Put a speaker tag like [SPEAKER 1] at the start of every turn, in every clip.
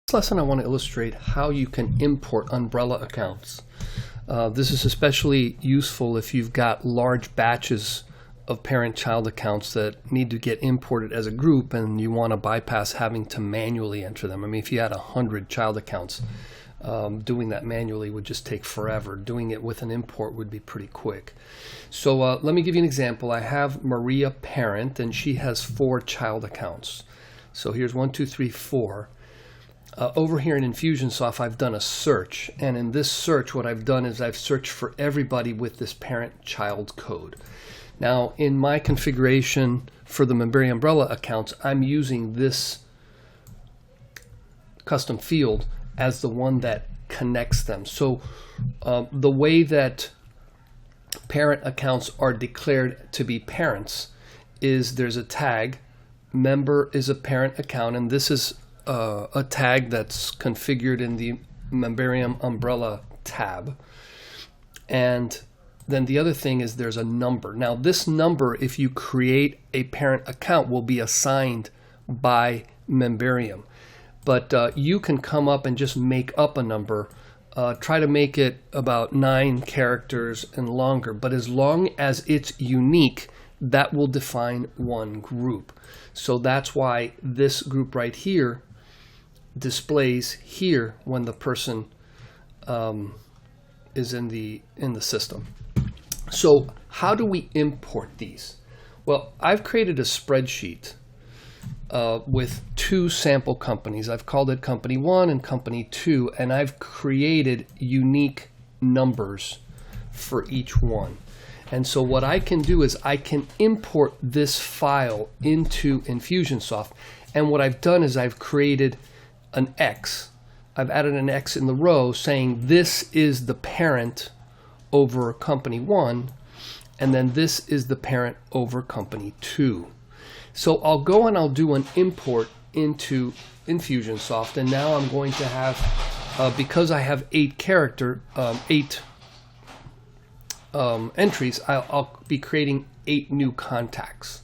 [SPEAKER 1] This lesson I want to illustrate how you can import umbrella accounts. This is especially useful if you've got large batches of parent-child accounts that need to get imported as a group and you want to bypass having to manually enter them. I mean, if you had 100 child accounts, doing that manually would just take forever. Doing it with an import would be pretty quick. So let me give you an example. I have Maria Parent, and she has 4 child accounts. So here's 1, 2, 3, 4. Over here in Infusionsoft, I've done a search, and in this search what I've done is I've searched for everybody with this parent-child code. Now in my configuration for the Memberium Umbrella accounts, I'm using this custom field as the one that connects them. So the way that parent accounts are declared to be parents is there's a tag, member is a parent account, and this is a tag that's configured in the Memberium Umbrella tab. And then the other thing is there's a number. Now this number, if you create a parent account, will be assigned by Memberium. But you can come up and just make up a number. Try to make it about 9 characters and longer. But as long as it's unique, that will define one group. So that's why this group right here displays here when the person is in the system. So how do we import these? Well, I've created a spreadsheet with 2 sample companies. I've called it company 1 and company 2, and I've created unique numbers for each one. And so what I can do is I can import this file into Infusionsoft, and what I've done is I've created an X. I've added an X in the row saying this is the parent over company 1, and then this is the parent over company 2. So I'll go and I'll do an import into Infusionsoft, and now I'm going to have, because I have 8 entries, I'll be creating 8 new contacts.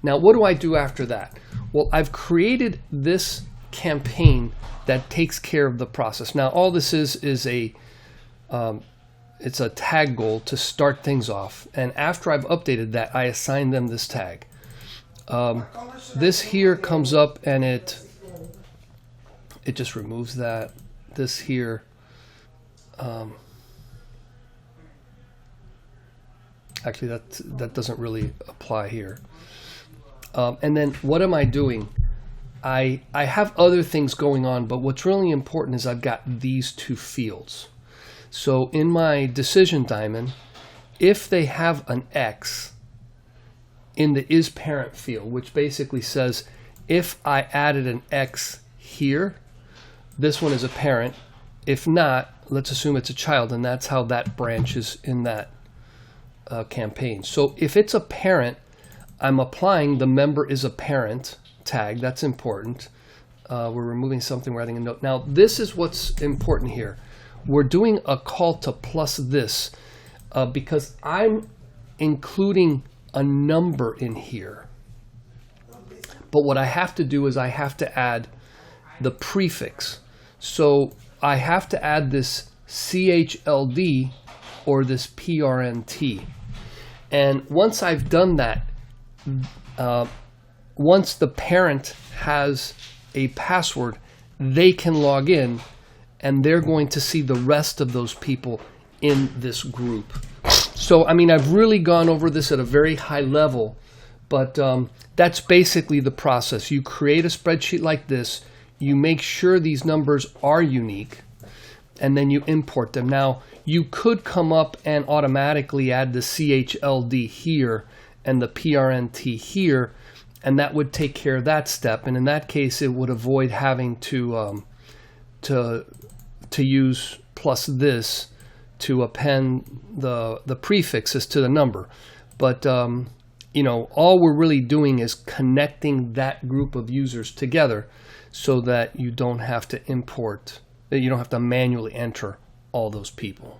[SPEAKER 1] Now what do I do after that? Well, I've created this campaign that takes care of the process. Now all this is a it's a tag goal to start things off, and after I've updated that, I assign them this tag. This here comes up and it just removes that. This here actually that doesn't really apply here. And then what am I doing? I have other things going on, but what's really important is I've got these 2 fields. So in my decision diamond, if they have an X in the is parent field, which basically says if I added an X here, this one is a parent. If not, let's assume it's a child, and that's how that branches in that campaign. So if it's a parent, I'm applying the member is a parent tag. That's important. We're removing something, we're adding a note. Now this is what's important here. We're doing a call to plus this because I'm including a number in here. But what I have to do is I have to add the prefix. So I have to add this CHLD or this PRNT. And once I've done that, once the parent has a password, they can log in and they're going to see the rest of those people in this group. So, I mean, I've really gone over this at a very high level, but that's basically the process. You create a spreadsheet like this, you make sure these numbers are unique, and then you import them. Now, you could come up and automatically add the CHLD here and the PRNT here, and that would take care of that step. And in that case, it would avoid having to use plus this to append the prefixes to the number. But you know, all we're really doing is connecting that group of users together so that you don't have to import, you don't have to manually enter all those people.